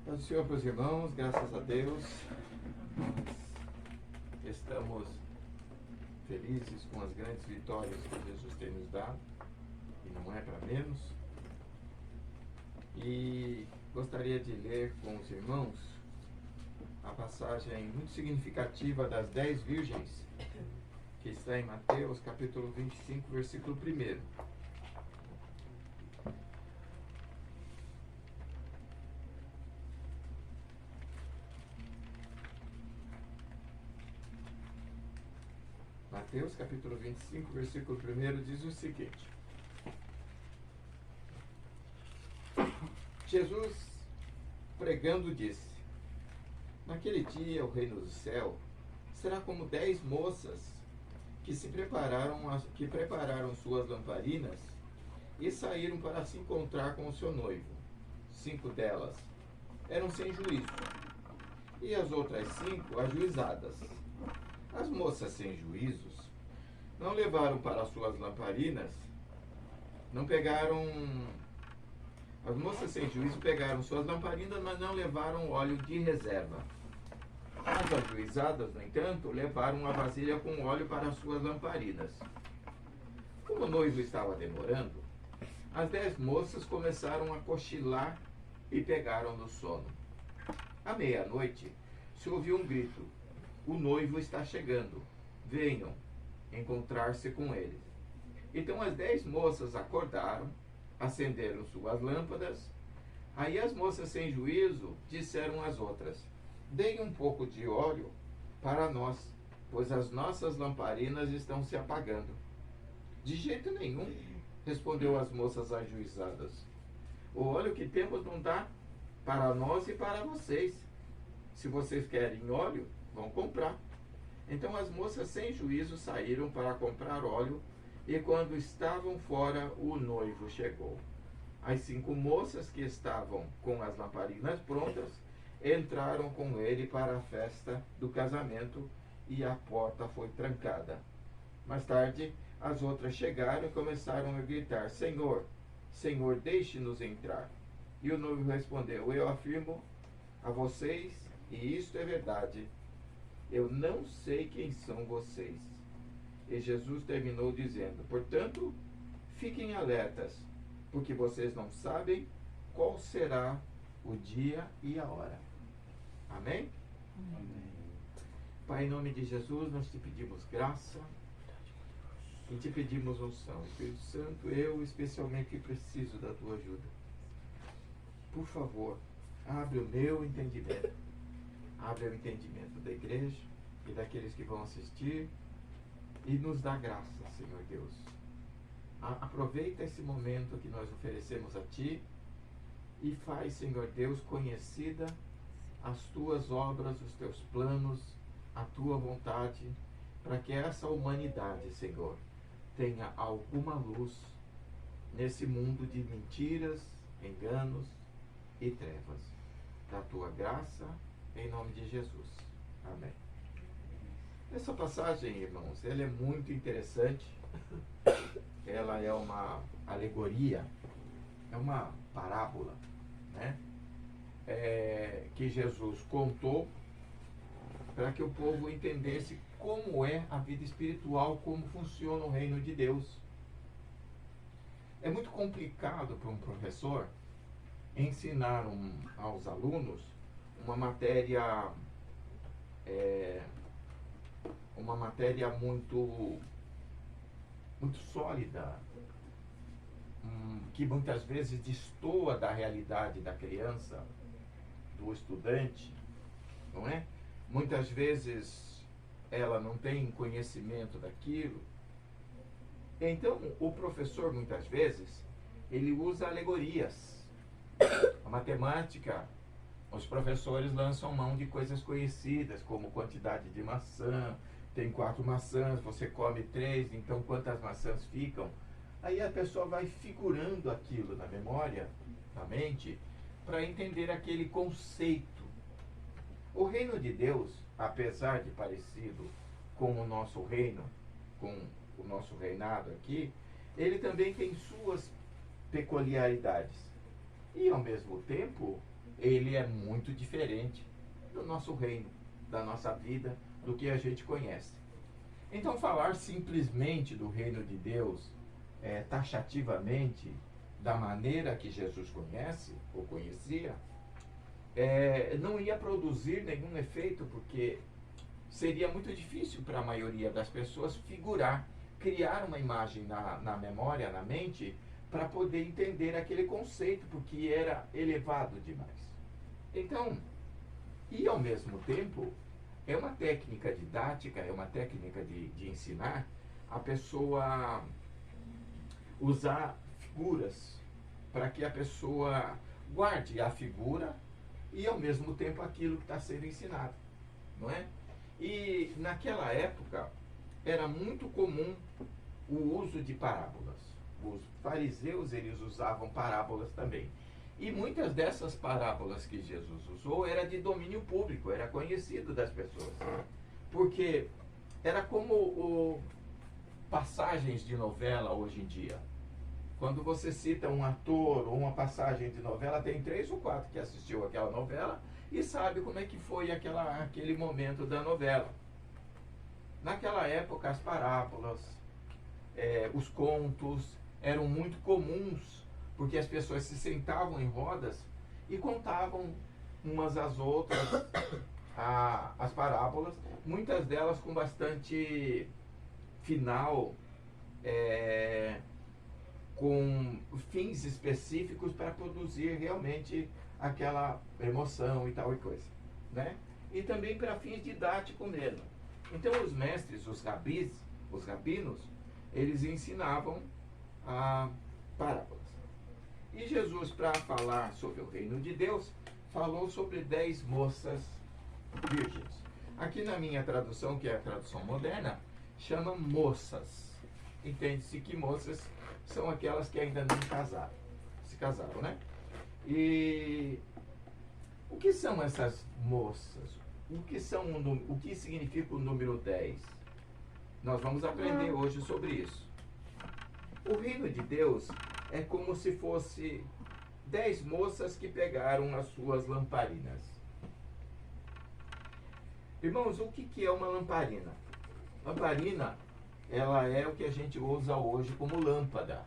Paz do Senhor para os irmãos, graças a Deus, nós estamos felizes com as grandes vitórias que Jesus tem nos dado, e não é para menos. E gostaria de ler com os irmãos a passagem muito significativa das 10 virgens, que está em Mateus capítulo 25, versículo 1. Mateus capítulo 25, versículo 1 diz o seguinte: Jesus, pregando, disse: naquele dia o reino do céu será como 10 moças que prepararam suas lamparinas e saíram para se encontrar com o seu noivo. 5 delas eram sem juízo, e as outras 5 ajuizadas. As moças sem juízos não levaram para suas lamparinas, as moças sem juízo pegaram suas lamparinas, mas não levaram óleo de reserva. As ajuizadas, no entanto, levaram uma vasilha com óleo para suas lamparinas. Como o noivo estava demorando, as 10 moças começaram a cochilar e pegaram no sono. À meia-noite, se ouviu um grito: o noivo está chegando, venham encontrar-se com ele. Então as 10 moças acordaram, acenderam suas lâmpadas. Aí as moças sem juízo disseram às outras: deem um pouco de óleo para nós, pois as nossas lamparinas estão se apagando. De jeito nenhum, respondeu as moças ajuizadas. O óleo que temos não dá para nós e para vocês. Se vocês querem óleo, vão comprar. Então as moças sem juízo saíram para comprar óleo, e quando estavam fora, o noivo chegou. As 5 moças que estavam com as lamparinas prontas entraram com ele para a festa do casamento, e a porta foi trancada. Mais tarde, as outras chegaram e começaram a gritar: Senhor, Senhor, deixe-nos entrar. E o noivo respondeu: eu afirmo a vocês, e isto é verdade, eu não sei quem são vocês. E Jesus terminou dizendo: portanto, fiquem alertas, porque vocês não sabem qual será o dia e a hora. Amém? Amém. Pai, em nome de Jesus, nós te pedimos graça e te pedimos unção. Espírito Santo, eu especialmente preciso da tua ajuda. Por favor, abre o meu entendimento. Abre o entendimento da igreja e daqueles que vão assistir, e nos dá graça, Senhor Deus. Aproveita esse momento que nós oferecemos a Ti e faz, Senhor Deus, conhecida as Tuas obras, os Teus planos, a Tua vontade, para que essa humanidade, Senhor, tenha alguma luz nesse mundo de mentiras, enganos e trevas. Da Tua graça, em nome de Jesus. Amém. Essa passagem, irmãos, ela é muito interessante. Ela é uma alegoria, é uma parábola, né? Que Jesus contou para que o povo entendesse como é a vida espiritual, como funciona o reino de Deus. É muito complicado para um professor ensinar aos alunos uma matéria muito sólida, que muitas vezes destoa da realidade da criança, do estudante, não é? Muitas vezes ela não tem conhecimento daquilo. Então o professor, muitas vezes, ele usa alegorias. A matemática, os professores lançam mão de coisas conhecidas, como quantidade de maçã. Tem 4 maçãs, você come 3, então quantas maçãs ficam? Aí a pessoa vai figurando aquilo na memória, na mente, para entender aquele conceito. O reino de Deus, apesar de parecido com o nosso reino, com o nosso reinado aqui, ele também tem suas peculiaridades. E ao mesmo tempo, ele é muito diferente do nosso reino, da nossa vida, do que a gente conhece. Então, falar simplesmente do reino de Deus, taxativamente, da maneira que Jesus conhece, ou conhecia, não ia produzir nenhum efeito, porque seria muito difícil para a maioria das pessoas figurar, criar uma imagem na memória, na mente, para poder entender aquele conceito, porque era elevado demais. Então, e ao mesmo tempo, é uma técnica didática, é uma técnica de ensinar a pessoa usar figuras para que a pessoa guarde a figura e ao mesmo tempo aquilo que está sendo ensinado, não é? E naquela época era muito comum o uso de parábolas. Os fariseus, eles usavam parábolas também. E muitas dessas parábolas que Jesus usou era de domínio público, era conhecido das pessoas. Porque era como passagens de novela hoje em dia. Quando você cita um ator ou uma passagem de novela, tem 3 ou 4 que assistiu aquela novela e sabe como é que foi aquele momento da novela. Naquela época, as parábolas, os contos eram muito comuns, porque as pessoas se sentavam em rodas e contavam umas às outras as parábolas, muitas delas com bastante final, com fins específicos para produzir realmente aquela emoção e tal e coisa, né? E também para fins didáticos mesmo. Então os mestres, os rabinos, eles ensinavam parábolas. E Jesus, para falar sobre o reino de Deus, falou sobre 10 moças virgens. Aqui na minha tradução, que é a tradução moderna, chama moças. Entende-se que moças são aquelas que ainda não se casaram, né? E o que são essas moças? O que significa o número 10? Nós vamos aprender hoje sobre isso. O reino de Deus é como se fosse 10 moças que pegaram as suas lamparinas. Irmãos, o que é uma lamparina? Lamparina, ela é o que a gente usa hoje como lâmpada.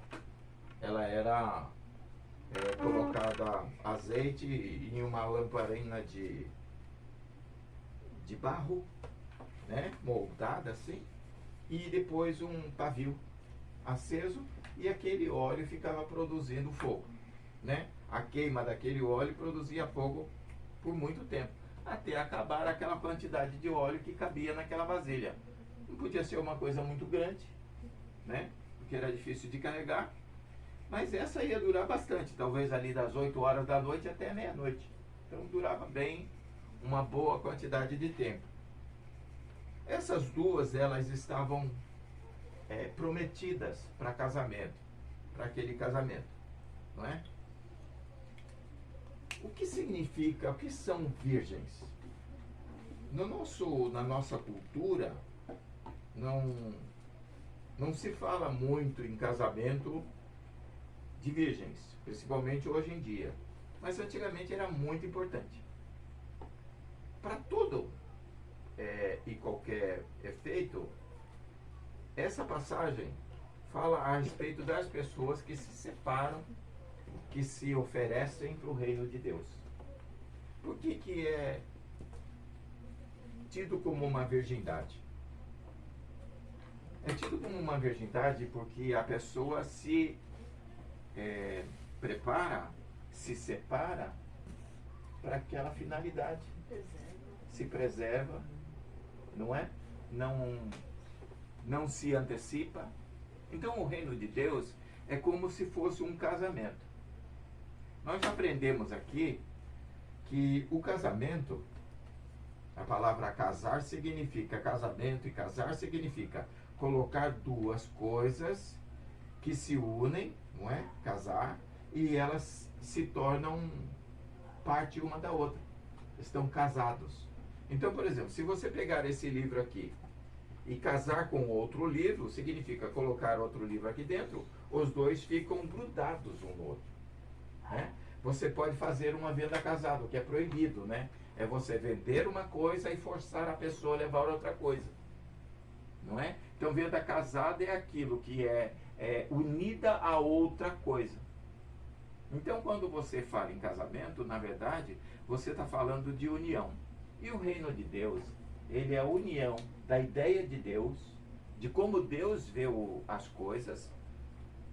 Ela era colocada azeite em uma lamparina de barro, né, moldada assim, e depois um pavio aceso, e aquele óleo ficava produzindo fogo, né? A queima daquele óleo produzia fogo por muito tempo, até acabar aquela quantidade de óleo que cabia naquela vasilha. Não podia ser uma coisa muito grande, né? Porque era difícil de carregar, mas essa ia durar bastante, talvez ali das 8 horas da noite até meia-noite. Então durava bem uma boa quantidade de tempo. Essas duas, elas estavam prometidas para casamento, para aquele casamento, não é? O que significa, o que são virgens? Na nossa cultura, não se fala muito em casamento de virgens, principalmente hoje em dia. Mas antigamente era muito importante. Para todo e qualquer efeito, essa passagem fala a respeito das pessoas que se separam, que se oferecem para o reino de Deus. Por que é tido como uma virgindade? É tido como uma virgindade porque a pessoa se prepara, se separa para aquela finalidade. Se preserva, não é? Não se antecipa. Então o reino de Deus é como se fosse um casamento. Nós aprendemos aqui que o casamento, a palavra casar significa casamento, e casar significa colocar duas coisas que se unem, não é? Casar, e elas se tornam parte uma da outra. Estão casados. Então, por exemplo, se você pegar esse livro aqui e casar com outro livro, significa colocar outro livro aqui dentro, os dois ficam grudados um no outro, né? Você pode fazer uma venda casada, o que é proibido, né? É você vender uma coisa e forçar a pessoa a levar outra coisa. Não é? Então, venda casada é aquilo que é unida a outra coisa. Então, quando você fala em casamento, na verdade, você está falando de união. E o reino de Deus, ele é a união da ideia de Deus, de como Deus vê as coisas,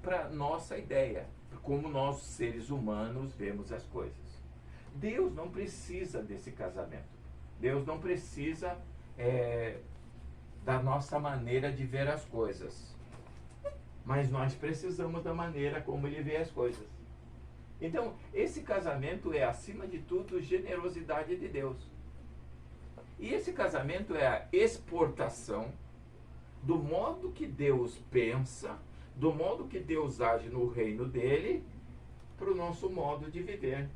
para nossa ideia, como nós, seres humanos, vemos as coisas. Deus não precisa desse casamento. Deus não precisa da nossa maneira de ver as coisas. Mas nós precisamos da maneira como Ele vê as coisas. Então, esse casamento é, acima de tudo, generosidade de Deus. E esse casamento é a exportação do modo que Deus pensa, do modo que Deus age no reino dele, para o nosso modo de viver.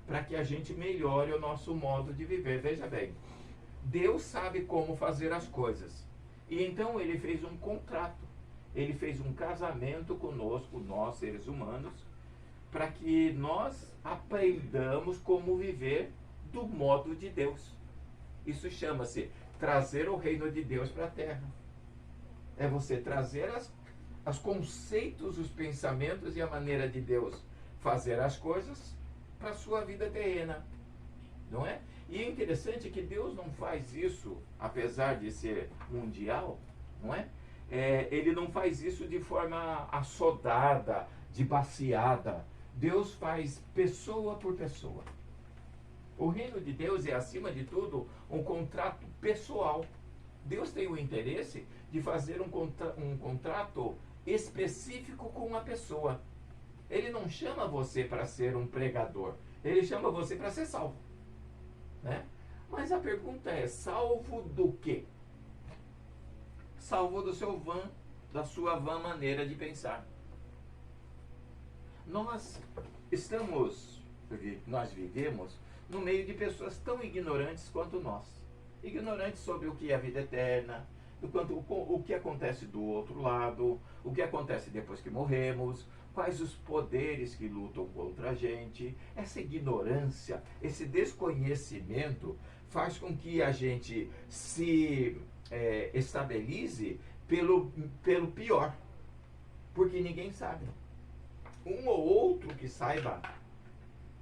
Para que a gente melhore o nosso modo de viver. Veja bem, Deus sabe como fazer as coisas. E então Ele fez um contrato. Ele fez um casamento conosco, nós, seres humanos, para que nós aprendamos como viver do modo de Deus. Isso chama-se trazer o reino de Deus para a terra. É você trazer os conceitos, os pensamentos e a maneira de Deus fazer as coisas para a sua vida terrena. Não é? E é interessante que Deus não faz isso, apesar de ser mundial, não é? Ele não faz isso de forma assodada, de baseada. Deus faz pessoa por pessoa. O reino de Deus é, acima de tudo, um contrato pessoal. Deus tem o interesse de fazer um contrato específico com uma pessoa. Ele não chama você para ser um pregador. Ele chama você para ser salvo. Né? Mas a pergunta é, salvo do quê? Salvo da sua vã maneira de pensar. Nós vivemos no meio de pessoas tão ignorantes quanto nós. Ignorantes sobre o que é a vida eterna, o que acontece do outro lado, o que acontece depois que morremos, quais os poderes que lutam contra a gente. Essa ignorância, esse desconhecimento faz com que a gente se estabilize pelo pior, porque ninguém sabe. Um ou outro que saiba,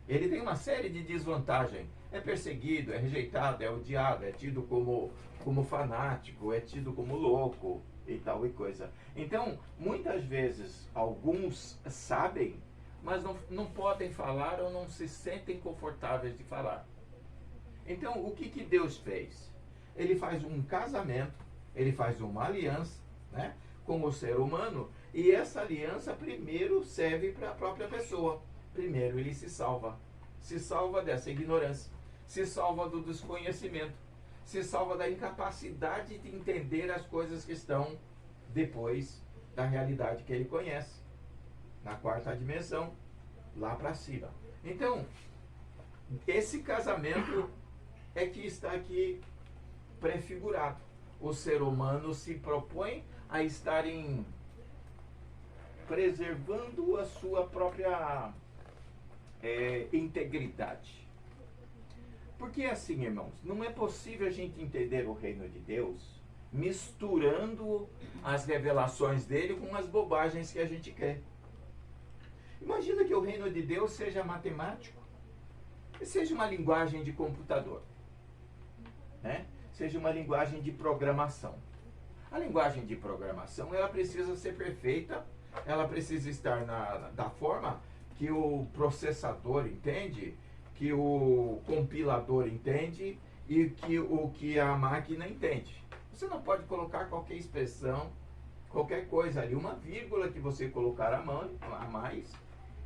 ele tem uma série de desvantagens. É perseguido, é rejeitado, é odiado, é tido como fanático, é tido como louco e tal e coisa. Então, muitas vezes, alguns sabem, mas não podem falar ou não se sentem confortáveis de falar. Então, o que Deus fez? Ele faz um casamento, ele faz uma aliança, né, com o ser humano, e essa aliança primeiro serve para a própria pessoa. Primeiro ele se salva dessa ignorância, se salva do desconhecimento, se salva da incapacidade de entender as coisas que estão depois da realidade que ele conhece, na quarta dimensão, lá para cima. Então, esse casamento é que está aqui prefigurado. O ser humano se propõe a estar preservando a sua própria integridade. Porque assim, irmãos, não é possível a gente entender o reino de Deus misturando as revelações dele com as bobagens que a gente quer. Imagina que o reino de Deus seja matemático, seja uma linguagem de computador, né? Seja uma linguagem de programação. A linguagem de programação, ela precisa ser perfeita, ela precisa estar da forma que o processador entende, que o compilador entende e que a máquina entende. Você não pode colocar qualquer expressão, qualquer coisa ali, uma vírgula que você colocar a mais,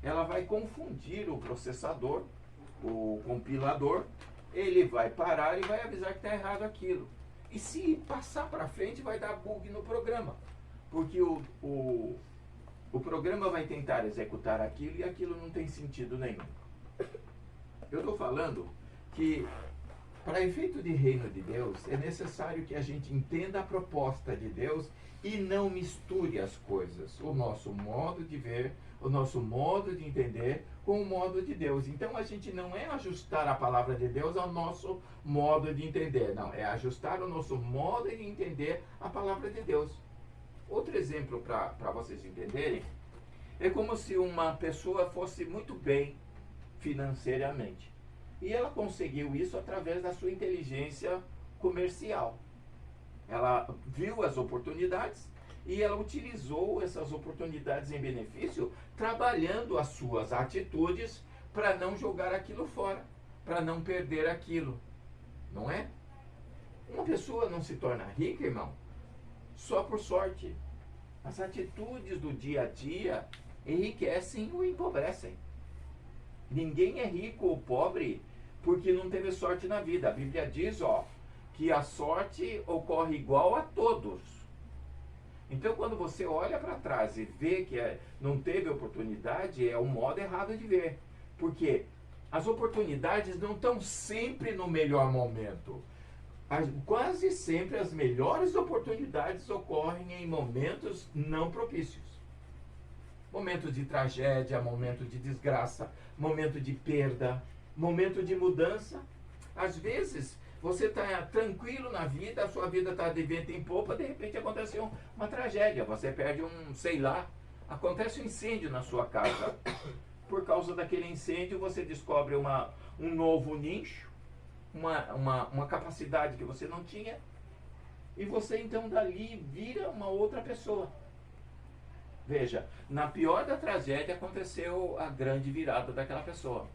ela vai confundir o processador, o compilador, ele vai parar e vai avisar que está errado aquilo. E se passar para frente, vai dar bug no programa, porque o programa vai tentar executar aquilo e aquilo não tem sentido nenhum. Eu estou falando que, para efeito de reino de Deus, é necessário que a gente entenda a proposta de Deus e não misture as coisas. O nosso modo de ver, o nosso modo de entender com o modo de Deus. Então a gente não é ajustar a palavra de Deus ao nosso modo de entender, não, é ajustar o nosso modo de entender a palavra de Deus. Outro exemplo para vocês entenderem, é como se uma pessoa fosse muito bem financeiramente. E ela conseguiu isso através da sua inteligência comercial. Ela viu as oportunidades e ela utilizou essas oportunidades em benefício, trabalhando as suas atitudes para não jogar aquilo fora, para não perder aquilo. Não é? Uma pessoa não se torna rica, irmão, só por sorte. As atitudes do dia a dia enriquecem ou empobrecem. Ninguém é rico ou pobre porque não teve sorte na vida. A Bíblia diz, que a sorte ocorre igual a todos. Então, quando você olha para trás e vê que não teve oportunidade, é o modo errado de ver. Porque as oportunidades não estão sempre no melhor momento. Quase sempre as melhores oportunidades ocorrem em momentos não propícios. Momentos de tragédia, momento de desgraça, momento de perda, momento de mudança. Às vezes, você está tranquilo na vida, a sua vida está de vento em popa, de repente aconteceu uma tragédia. Você perde acontece um incêndio na sua casa. Por causa daquele incêndio, você descobre um novo nicho, uma capacidade que você não tinha, e você então dali vira uma outra pessoa. Veja, na pior da tragédia aconteceu a grande virada daquela pessoa.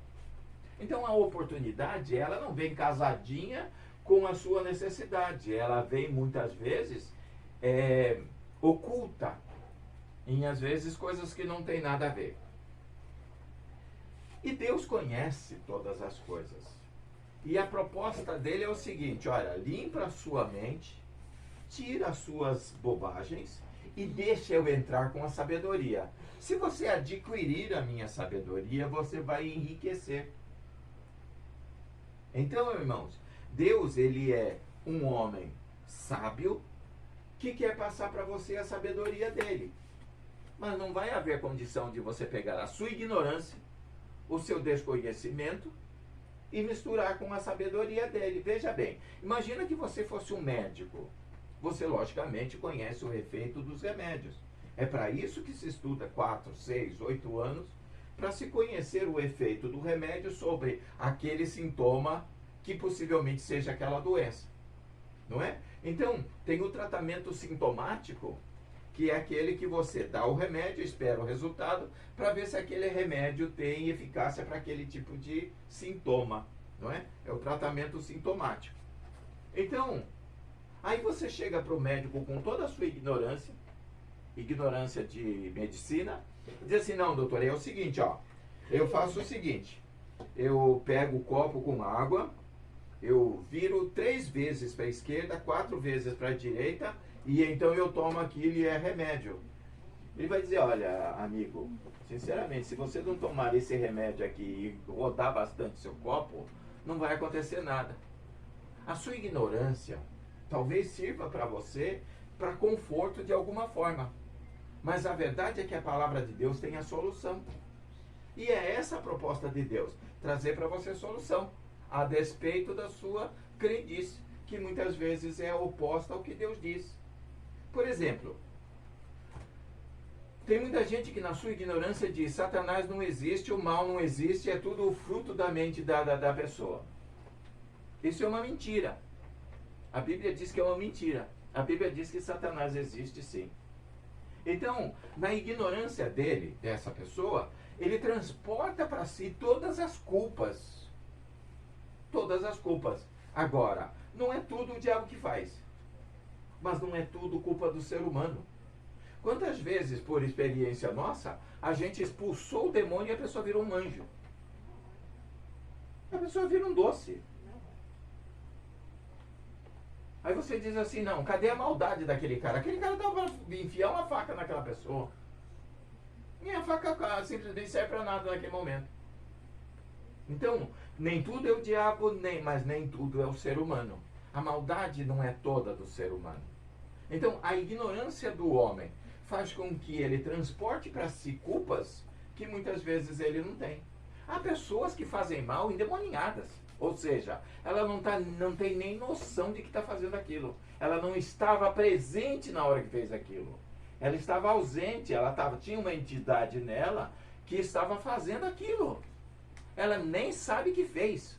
Então a oportunidade, ela não vem casadinha com a sua necessidade, ela vem muitas vezes oculta, em às vezes coisas que não tem nada a ver. E Deus conhece todas as coisas. E a proposta dele é o seguinte, olha, limpa a sua mente, tira as suas bobagens e deixa eu entrar com a sabedoria. Se você adquirir a minha sabedoria, você vai enriquecer. Então, irmãos, Deus, ele é um homem sábio que quer passar para você a sabedoria dele. Mas não vai haver condição de você pegar a sua ignorância, o seu desconhecimento e misturar com a sabedoria dele. Veja bem, imagina que você fosse um médico. Você, logicamente, conhece o efeito dos remédios. É para isso que se estuda 4, 6, 8 anos, para se conhecer o efeito do remédio sobre aquele sintoma que possivelmente seja aquela doença. Não é? Então, tem o tratamento sintomático, que é aquele que você dá o remédio, espera o resultado, para ver se aquele remédio tem eficácia para aquele tipo de sintoma. Não é? É o tratamento sintomático. Então, aí você chega para o médico com toda a sua ignorância de medicina, e diz assim, não, doutor, é o seguinte, eu faço o seguinte, eu pego o copo com água, eu viro 3 vezes para a esquerda, 4 vezes para a direita, e então eu tomo aquilo e é remédio. Ele vai dizer, olha, amigo, sinceramente, se você não tomar esse remédio aqui e rodar bastante seu copo, não vai acontecer nada. A sua ignorância talvez sirva para você, para conforto de alguma forma. Mas a verdade é que a palavra de Deus tem a solução. E é essa a proposta de Deus, trazer para você solução, a despeito da sua crendice, que muitas vezes é oposta ao que Deus diz. Por exemplo, tem muita gente que na sua ignorância diz, Satanás não existe, o mal não existe, é tudo fruto da mente da pessoa. Isso é uma mentira. A Bíblia diz que é uma mentira. A Bíblia diz que Satanás existe sim. Então, na ignorância dele, dessa pessoa, ele transporta para si todas as culpas. Todas as culpas. Agora, não é tudo o diabo que faz. Mas não é tudo culpa do ser humano. Quantas vezes, por experiência nossa, a gente expulsou o demônio e a pessoa virou um anjo? A pessoa vira um doce. Aí você diz assim, não, cadê a maldade daquele cara? Aquele cara dava para enfiar uma faca naquela pessoa. E a faca simplesmente serve para nada naquele momento. Então, nem tudo é o diabo, mas nem tudo é o ser humano. A maldade não é toda do ser humano. Então, a ignorância do homem faz com que ele transporte para si culpas que muitas vezes ele não tem. Há pessoas que fazem mal endemoniadas. Ou seja, ela não tem nem noção de que está fazendo aquilo. Ela não estava presente na hora que fez aquilo. Ela estava ausente, tinha uma entidade nela que estava fazendo aquilo. Ela nem sabe que fez.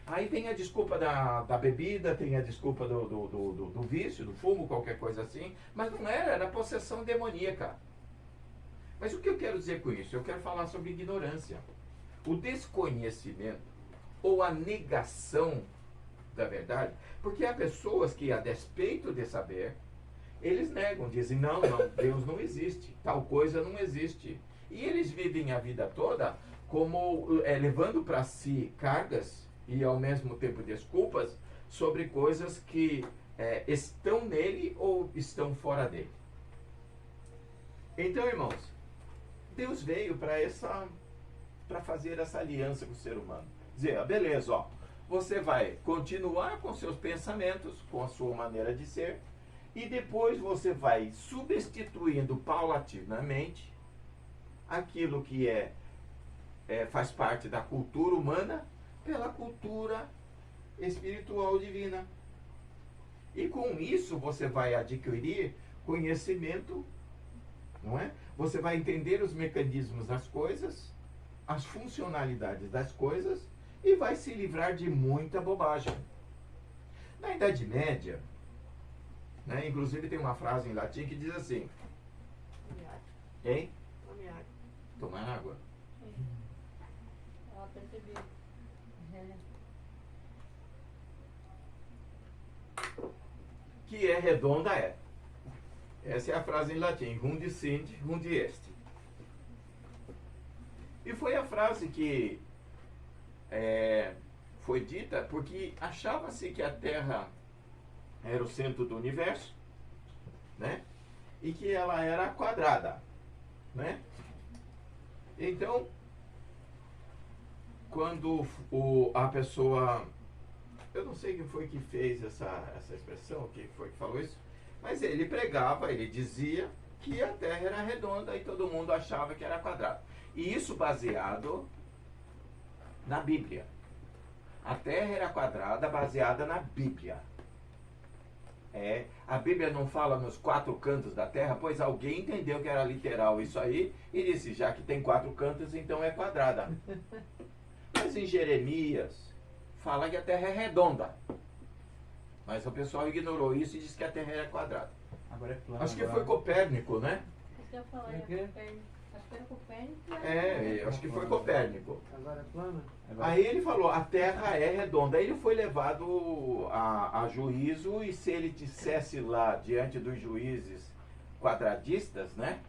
Aí tem a desculpa da bebida, tem a desculpa do vício, do fumo, qualquer coisa assim. Mas não era possessão demoníaca. Mas o que eu quero dizer com isso? Eu quero falar sobre ignorância. O desconhecimento ou a negação da verdade. Porque há pessoas que, a despeito de saber, eles negam, dizem, não, Deus não existe, tal coisa não existe. E eles vivem a vida toda como levando para si cargas e ao mesmo tempo desculpas sobre coisas que estão nele ou estão fora dele. Então, irmãos, Deus veio para fazer essa aliança com o ser humano. Dizer, beleza, ó, você vai continuar com seus pensamentos, com a sua maneira de ser, e depois você vai substituindo paulatinamente aquilo que faz parte da cultura humana pela cultura espiritual divina. E com isso você vai adquirir conhecimento, não é? Você vai entender os mecanismos das coisas, as funcionalidades das coisas e vai se livrar de muita bobagem. Na Idade Média, né, inclusive tem uma frase em latim que diz assim: hein? Tomar água. Ela percebeu. Que é redonda é. Essa é a frase em latim, rundi sind, rundi est. E foi a frase que foi dita porque achava-se que a Terra era o centro do universo, né? E que ela era quadrada, né? Então, quando a pessoa, eu não sei quem foi que fez essa expressão, quem foi que falou isso, mas ele pregava, ele dizia que a Terra era redonda e todo mundo achava que era quadrada. E isso baseado na Bíblia. A Terra era quadrada baseada na Bíblia. A Bíblia não fala nos 4 cantos da Terra, pois alguém entendeu que era literal isso aí e disse, já que tem 4 cantos, então é quadrada. Mas em Jeremias fala que a Terra é redonda. Mas o pessoal ignorou isso e disse que a Terra era quadrada. Agora é plano. Acho que foi Copérnico, né? Você ia falar, acho que era Copérnico. Acho que foi Copérnico. Agora é plana? Aí ele falou, a Terra é redonda. Aí ele foi levado a juízo e se ele dissesse lá, diante dos juízes quadradistas, né?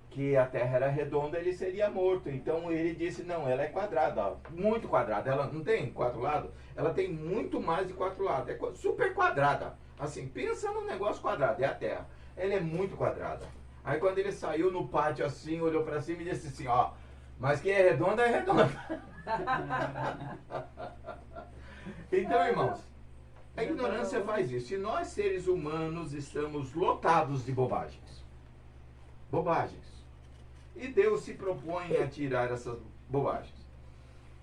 Que a Terra era redonda, ele seria morto. Então ele disse, não, ela é quadrada, ó, muito quadrada. Ela não tem 4 lados, ela tem muito mais de 4 lados. É super quadrada. Assim, pensa num negócio quadrado, é a Terra. Ela é muito quadrada. Aí quando ele saiu no pátio assim, olhou para cima e disse assim, ó, mas que é redonda, é redonda. Então, irmãos, a ignorância faz isso. E nós, seres humanos, estamos lotados de bobagens. Bobagens. E Deus se propõe a tirar essas bobagens.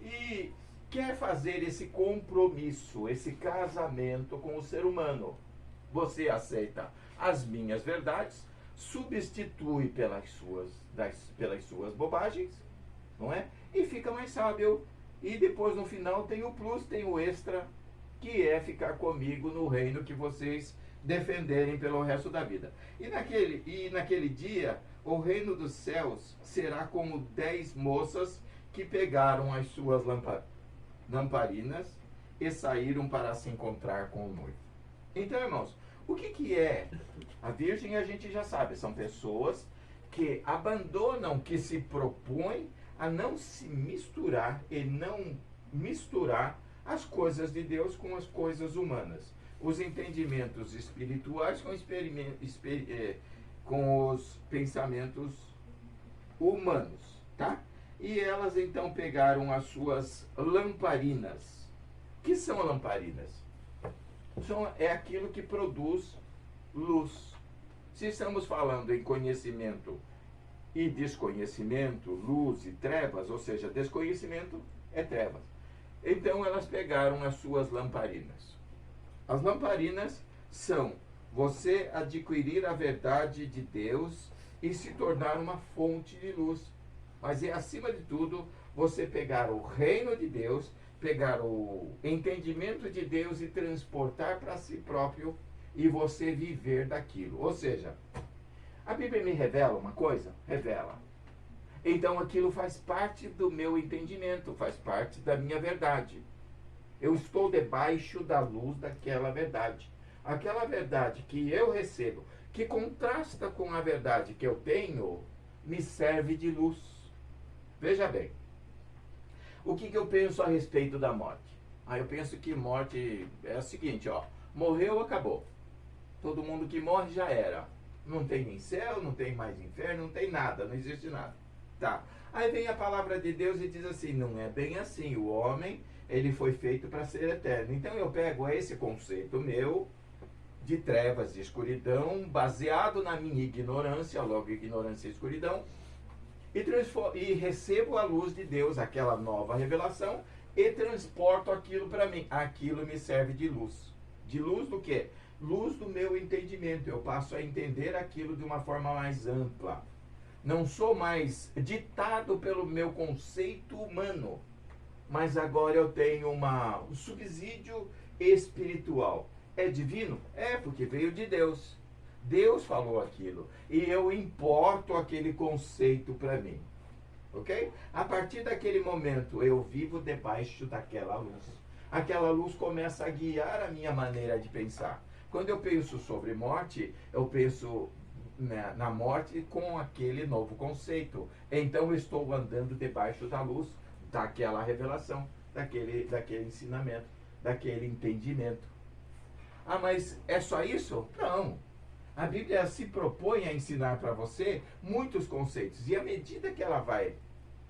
E quer fazer esse compromisso, esse casamento com o ser humano. Você aceita as minhas verdades, substitui pelas suas bobagens, não é? E fica mais sábio. E depois no final tem o plus, tem o extra, que é ficar comigo no reino que vocês defenderem pelo resto da vida. E naquele dia, o reino dos céus será como 10 moças que pegaram as suas lamparinas e saíram para se encontrar com o noivo. Então, irmãos, o que é a virgem? A gente já sabe, são pessoas que abandonam, que se propõem a não se misturar e não misturar as coisas de Deus com as coisas humanas. Os entendimentos espirituais com os pensamentos humanos, tá? E elas então pegaram as suas lamparinas. O que são lamparinas? É aquilo que produz luz. Se estamos falando em conhecimento e desconhecimento, luz e trevas, ou seja, desconhecimento é trevas. Então elas pegaram as suas lamparinas. As lamparinas são você adquirir a verdade de Deus e se tornar uma fonte de luz. Mas é, acima de tudo, você pegar o reino de Deus, pegar o entendimento de Deus e transportar para si próprio e você viver daquilo. Ou seja, a Bíblia me revela uma coisa? Revela. Então aquilo faz parte do meu entendimento, faz parte da minha verdade. Eu estou debaixo da luz daquela verdade. Aquela verdade que eu recebo, que contrasta com a verdade que eu tenho, me serve de luz. Veja bem, o que eu penso a respeito da morte? Eu penso que morte é o seguinte, morreu, acabou. Todo mundo que morre já era. Não tem nem céu, não tem mais inferno, não tem nada, não existe nada. Tá. Aí vem a palavra de Deus e diz assim, não é bem assim, o homem, ele foi feito para ser eterno. Então eu pego esse conceito meu, de trevas, de escuridão, baseado na minha ignorância, logo ignorância e escuridão, e recebo a luz de Deus, aquela nova revelação, e transporto aquilo para mim. Aquilo me serve de luz. De luz do quê? Luz do meu entendimento. Eu passo a entender aquilo de uma forma mais ampla. Não sou mais ditado pelo meu conceito humano, mas agora eu tenho um subsídio espiritual. É divino? É, porque veio de Deus. Deus falou aquilo. E eu importo aquele conceito para mim. Ok? A partir daquele momento, eu vivo debaixo daquela luz. Aquela luz começa a guiar a minha maneira de pensar. Quando eu penso sobre morte, eu penso na morte com aquele novo conceito. Então eu estou andando debaixo da luz daquela revelação, daquele ensinamento, daquele entendimento. Mas é só isso? Não. A Bíblia se propõe a ensinar para você muitos conceitos. E à medida que ela vai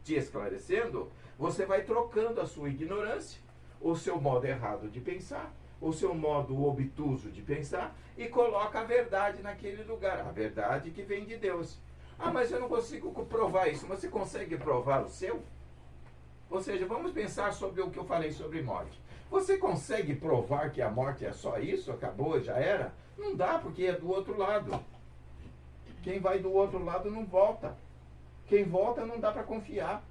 te esclarecendo, você vai trocando a sua ignorância, o seu modo errado de pensar, o seu modo obtuso de pensar e coloca a verdade naquele lugar. A verdade que vem de Deus. Mas eu não consigo provar isso. Mas você consegue provar o seu? Ou seja, vamos pensar sobre o que eu falei sobre morte. Você consegue provar que a morte é só isso? Acabou, já era? Não dá, porque é do outro lado. Quem vai do outro lado não volta. Quem volta não dá para confiar.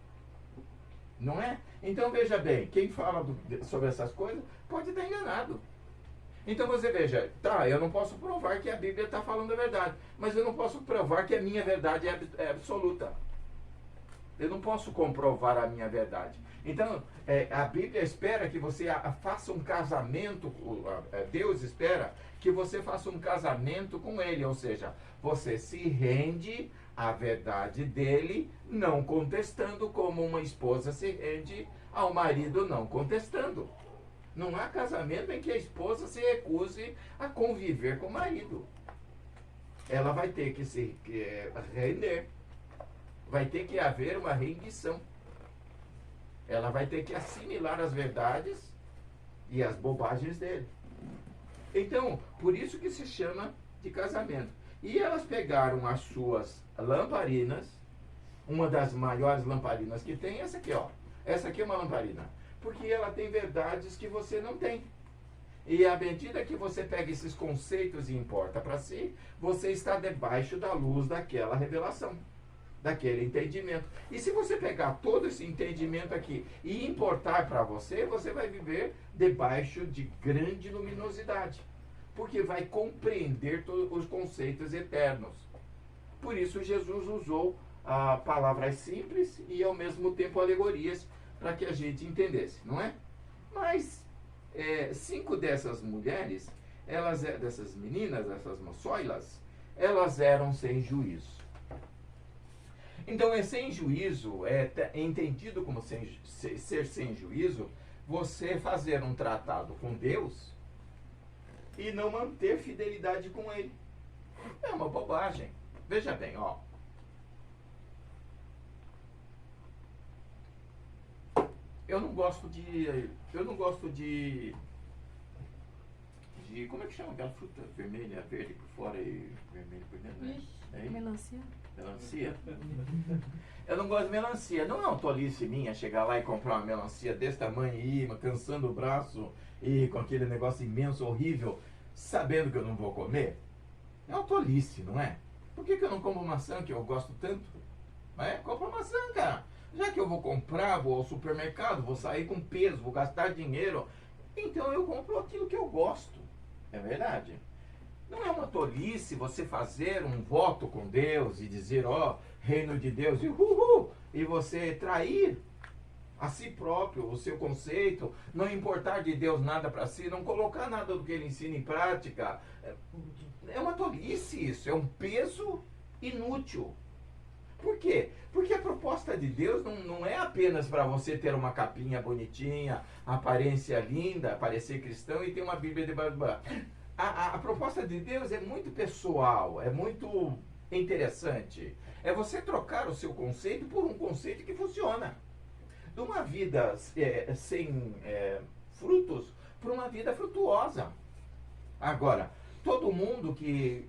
Não é? Então veja bem, quem fala sobre essas coisas pode estar enganado. Então você veja, eu não posso provar que a Bíblia está falando a verdade, mas eu não posso provar que a minha verdade é absoluta. Eu não posso comprovar a minha verdade. Então, a Bíblia espera que você faça um casamento, Deus espera que você faça um casamento com Ele, ou seja, você se rende à verdade dele, não contestando, como uma esposa se rende ao marido não contestando. Não há casamento em que a esposa se recuse a conviver com o marido. Ela vai ter que se render. Vai ter que haver uma rendição. Ela vai ter que assimilar as verdades e as bobagens dele. Então, por isso que se chama de casamento. E elas pegaram as suas lamparinas, uma das maiores lamparinas que tem, essa aqui, Essa aqui é uma lamparina. Porque ela tem verdades que você não tem. E à medida que você pega esses conceitos e importa para si, você está debaixo da luz daquela revelação, daquele entendimento. E se você pegar todo esse entendimento aqui e importar para você, você vai viver debaixo de grande luminosidade, porque vai compreender todos os conceitos eternos. Por isso Jesus usou palavras simples e ao mesmo tempo alegorias para que a gente entendesse, não é? Mas 5 dessas mulheres, dessas meninas, dessas moçoilas, elas eram sem juízo. Então, sem juízo, é entendido como ser sem juízo, você fazer um tratado com Deus e não manter fidelidade com Ele. É uma bobagem. Veja bem, eu não gosto de como é que chama aquela fruta vermelha, verde por fora e vermelho por dentro, né? Melancia. Melancia? Eu não gosto de melancia. Não é uma tolice minha chegar lá e comprar uma melancia desse tamanho e ir cansando o braço e com aquele negócio imenso, horrível, sabendo que eu não vou comer? É uma tolice, não é? Por que eu não como maçã que eu gosto tanto? Compra maçã, cara. Já que eu vou comprar, vou ao supermercado, vou sair com peso, vou gastar dinheiro, então eu compro aquilo que eu gosto. É verdade? Não é uma tolice você fazer um voto com Deus e dizer, ó, reino de Deus, e você trair a si próprio, o seu conceito, não importar de Deus nada para si, não colocar nada do que ele ensina em prática. É uma tolice isso, é um peso inútil. Por quê? Porque a proposta de Deus não é apenas para você ter uma capinha bonitinha, aparência linda, parecer cristão e ter uma Bíblia de babá. A proposta de Deus é muito pessoal, é muito interessante. É você trocar o seu conceito por um conceito que funciona. De uma vida sem frutos para uma vida frutuosa. Agora, todo mundo que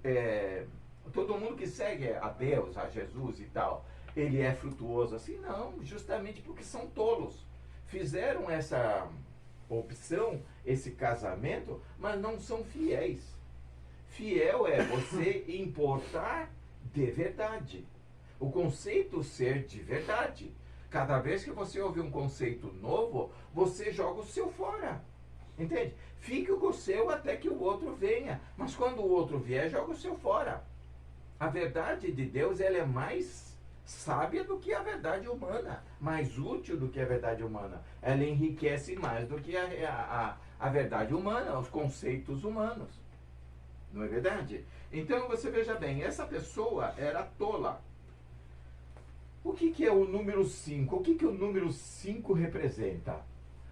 segue a Deus, a Jesus e tal, ele é frutuoso assim? Não, justamente porque são tolos. Fizeram essa opção, esse casamento, mas não são fiéis. Fiel é você importar de verdade. O conceito ser de verdade. Cada vez que você ouve um conceito novo, você joga o seu fora. Entende? Fique com o seu até que o outro venha. Mas quando o outro vier, joga o seu fora. A verdade de Deus, ela é mais sábia do que a verdade humana, mais útil do que a verdade humana. Ela enriquece mais do que a verdade humana, os conceitos humanos. Não é verdade? Então você veja bem, essa pessoa era tola. O que é o número 5? O que o número 5 representa?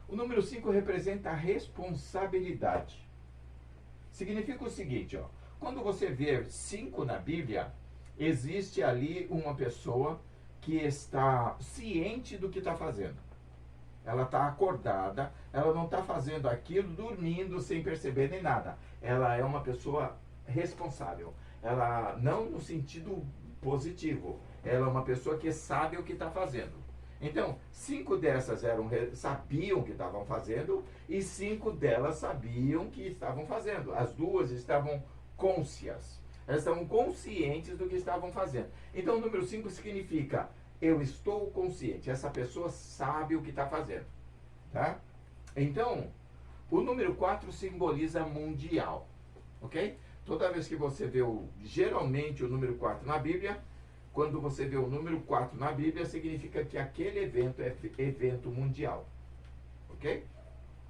O número 5 representa a responsabilidade. Significa o seguinte, ó. Quando você vê 5 na Bíblia, existe ali uma pessoa que está ciente do que está fazendo. Ela está acordada, ela não está fazendo aquilo dormindo sem perceber nem nada. Ela é uma pessoa responsável. Ela não no sentido positivo. Ela é uma pessoa que sabe o que está fazendo. Então, 5 dessas sabiam o que estavam fazendo e 5 delas sabiam o que estavam fazendo. As 2 estavam cônscias. Elas estavam conscientes do que estavam fazendo. Então, o número 5 significa, eu estou consciente. Essa pessoa sabe o que está fazendo. Tá? Então, o número 4 simboliza mundial. Ok? Toda vez que você vê geralmente o número 4 na Bíblia, quando você vê o número 4 na Bíblia, significa que aquele evento é evento mundial. Ok?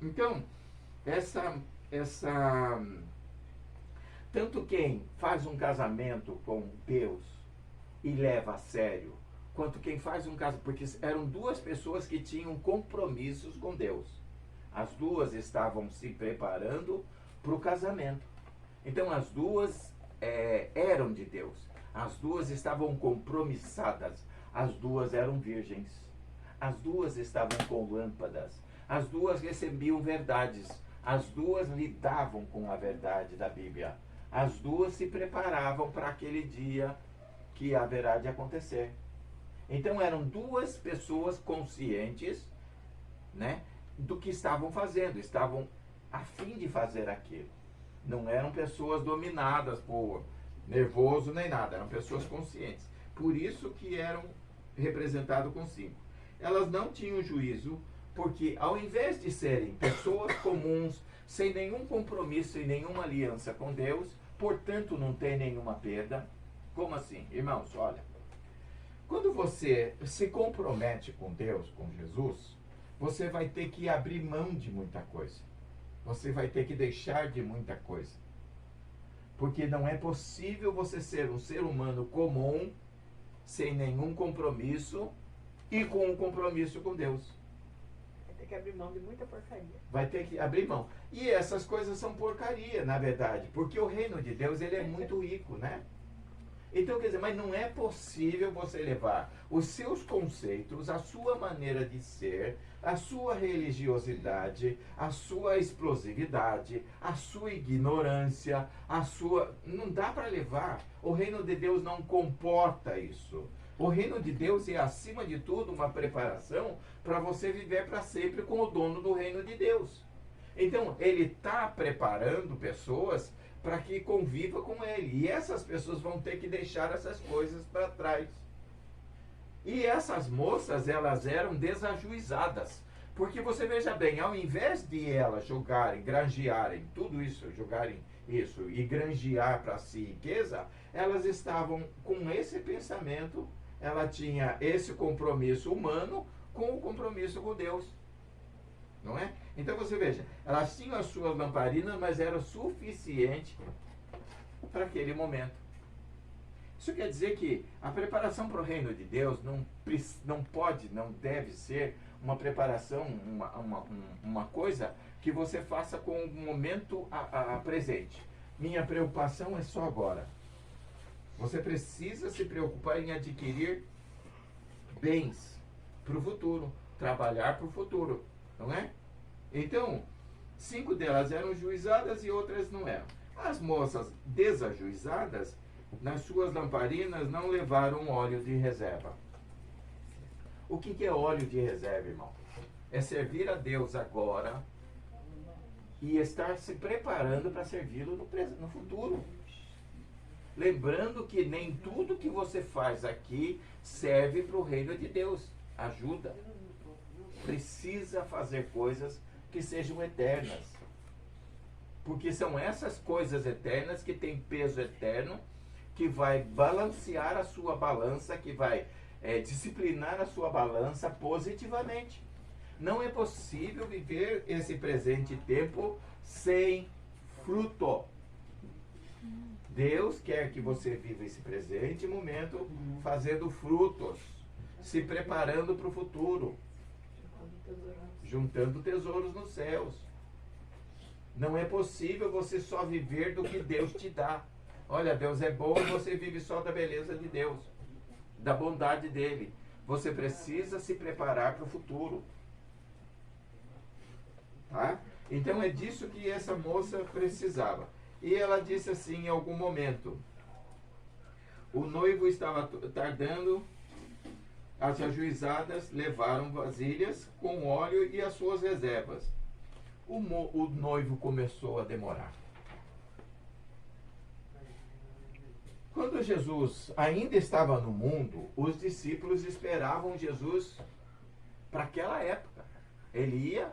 Então, tanto quem faz um casamento com Deus e leva a sério, quanto quem faz um casamento, porque eram 2 pessoas que tinham compromissos com Deus. As 2 estavam se preparando para o casamento. Então as 2 eram de Deus. As 2 estavam compromissadas. As 2 eram virgens. As 2 estavam com lâmpadas. As 2 recebiam verdades. As 2 lidavam com a verdade da Bíblia. As 2 se preparavam para aquele dia que haverá de acontecer. Então eram 2 pessoas conscientes, né, do que estavam fazendo. Estavam a fim de fazer aquilo. Não eram pessoas dominadas por nervoso nem nada. Eram pessoas conscientes. Por isso que eram representados com 5. Elas não tinham juízo, porque ao invés de serem pessoas comuns, sem nenhum compromisso e nenhuma aliança com Deus, portanto não tem nenhuma perda. Como assim? Irmãos, olha, quando você se compromete com Deus, com Jesus, você vai ter que abrir mão de muita coisa. Você vai ter que deixar de muita coisa. Porque não é possível você ser um ser humano comum, sem nenhum compromisso e com um compromisso com Deus. Vai ter que abrir mão de muita porcaria. Vai ter que abrir mão. E essas coisas são porcaria, na verdade. Porque o reino de Deus, ele é muito rico, né? Então, quer dizer, mas não é possível você levar os seus conceitos, a sua maneira de ser, a sua religiosidade, a sua explosividade, a sua ignorância, a sua... Não dá para levar. O reino de Deus não comporta isso. O reino de Deus é, acima de tudo, uma preparação para você viver para sempre com o dono do reino de Deus. Então, ele está preparando pessoas para que conviva com ele. E essas pessoas vão ter que deixar essas coisas para trás. E essas moças, elas eram desajuizadas. Porque você veja bem, ao invés de elas jogarem, granjearem, tudo isso, jogarem isso e granjear para si riqueza, elas estavam com esse pensamento, ela tinha esse compromisso humano com o compromisso com Deus. Não é? Então você veja, elas tinham as suas lamparinas, mas era suficiente para aquele momento. Isso quer dizer que a preparação para o reino de Deus não pode, não deve ser uma preparação, uma coisa que você faça com o momento presente. Minha preocupação é só agora. Você precisa se preocupar em adquirir bens para o futuro, trabalhar para o futuro. Não é? Então, 5 delas eram juizadas e outras não eram. As moças desajuizadas, nas suas lamparinas, não levaram óleo de reserva. O que é óleo de reserva, irmão? É servir a Deus agora e estar se preparando para servi-lo no futuro. Lembrando que nem tudo que você faz aqui serve para o reino de Deus. Ajuda. Precisa fazer coisas que sejam eternas. Porque são essas coisas eternas que têm peso eterno, que vai balancear a sua balança, que vai disciplinar a sua balança positivamente. Não é possível viver esse presente tempo sem fruto. Deus quer que você viva esse presente momento fazendo frutos, se preparando para o futuro, juntando tesouros nos céus. Não é possível você só viver do que Deus te dá. Olha, Deus é bom e você vive só da beleza de Deus, da bondade dele. Você precisa se preparar para o futuro. Tá? Então é disso que essa moça precisava. E ela disse assim em algum momento: o noivo estava tardando, as ajuizadas levaram vasilhas com óleo e as suas reservas. O noivo começou a demorar. Quando Jesus ainda estava no mundo, os discípulos esperavam Jesus para aquela época. Ele ia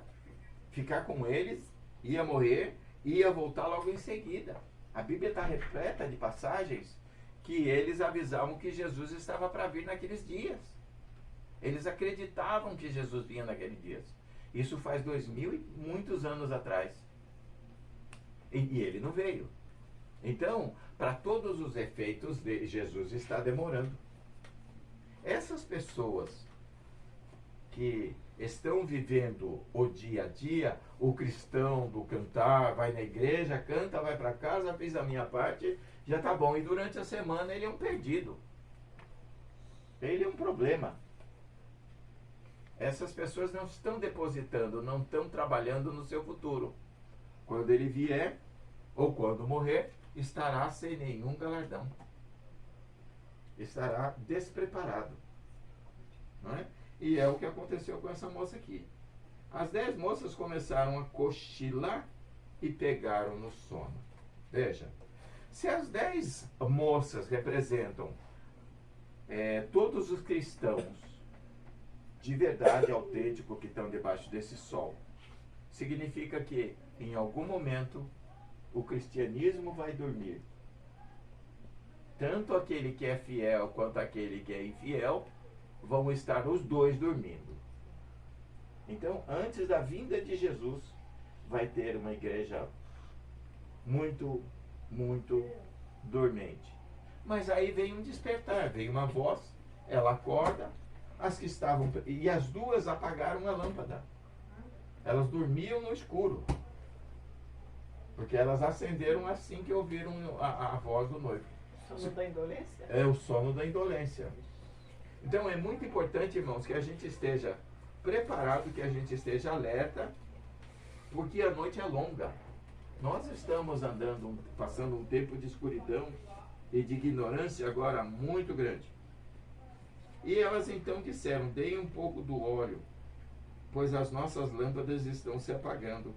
ficar com eles, ia morrer, ia voltar logo em seguida. A Bíblia está repleta de passagens que eles avisavam que Jesus estava para vir naqueles dias. Eles acreditavam que Jesus vinha naqueles dias. Isso faz 2000 e muitos anos atrás. E ele não veio. Então, para todos os efeitos, Jesus está demorando. Essas pessoas que estão vivendo o dia a dia, o cristão do cantar, vai na igreja, canta, vai para casa, fiz a minha parte, já está bom. E durante a semana ele é um perdido. Ele é um problema. Essas pessoas não estão depositando, não estão trabalhando no seu futuro. Quando ele vier, ou quando morrer, estará sem nenhum galardão. Estará despreparado. Não é? E é o que aconteceu com essa moça aqui. As 10 moças começaram a cochilar e pegaram no sono. Veja, se as 10 moças representam todos os cristãos de verdade, autêntico, que estão debaixo desse sol, significa que em algum momento o cristianismo vai dormir. Tanto aquele que é fiel quanto aquele que é infiel vão estar os dois dormindo. Então, antes da vinda de Jesus, vai ter uma igreja muito, muito dormente. Mas aí vem um despertar, vem uma voz, ela acorda, as que estavam... E as duas apagaram a lâmpada. Elas dormiam no escuro. Porque elas acenderam assim que ouviram a voz do noivo. Sono da indolência? É o sono da indolência. Então é muito importante, irmãos, que a gente esteja preparado, que a gente esteja alerta, porque a noite é longa. Nós estamos passando um tempo de escuridão e de ignorância agora muito grande. E elas então disseram: deem um pouco do óleo, pois as nossas lâmpadas estão se apagando.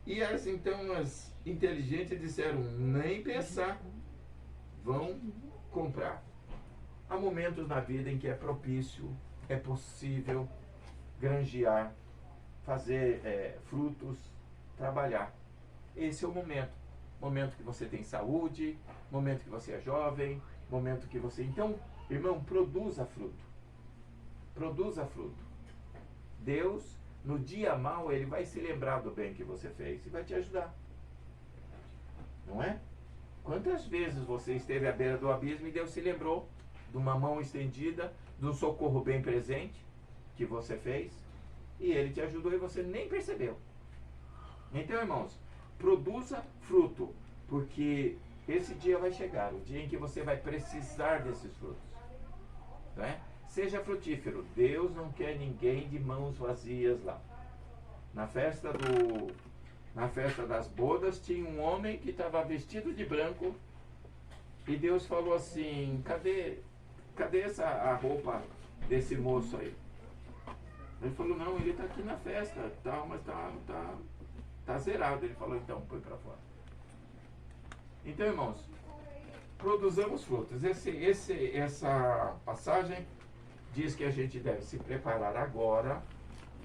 E as inteligentes disseram: nem pensar, vão comprar. Há momentos na vida em que é propício, é possível granjear, fazer frutos, trabalhar. Esse é o momento. Momento que você tem saúde, momento que você é jovem, momento que você... Então, irmão, produza fruto. Produza fruto. Deus, no dia mau, Ele vai se lembrar do bem que você fez e vai te ajudar. Não é? Quantas vezes você esteve à beira do abismo e Deus se lembrou de uma mão estendida, de um socorro bem presente que você fez, e Ele te ajudou e você nem percebeu. Então, irmãos, produza fruto, porque esse dia vai chegar, o dia em que você vai precisar desses frutos. Não é? Seja frutífero. Deus não quer ninguém de mãos vazias lá. Na festa das bodas tinha um homem que estava vestido de branco e Deus falou assim: cadê a roupa desse moço aí? Ele falou: não, ele está aqui na festa, mas tá zerado. Ele falou: então põe para fora. Então, irmãos, produzamos frutos. Essa passagem diz que a gente deve se preparar agora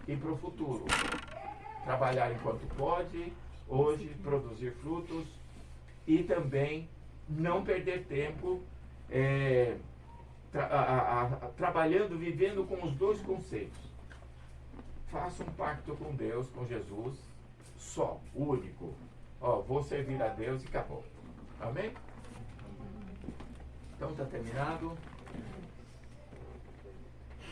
e para o futuro. Trabalhar enquanto pode, hoje, produzir frutos e também não perder tempo trabalhando, vivendo com os dois conceitos. Faça um pacto com Deus, com Jesus, só, único. Vou servir a Deus e acabou. Amém? Então está terminado.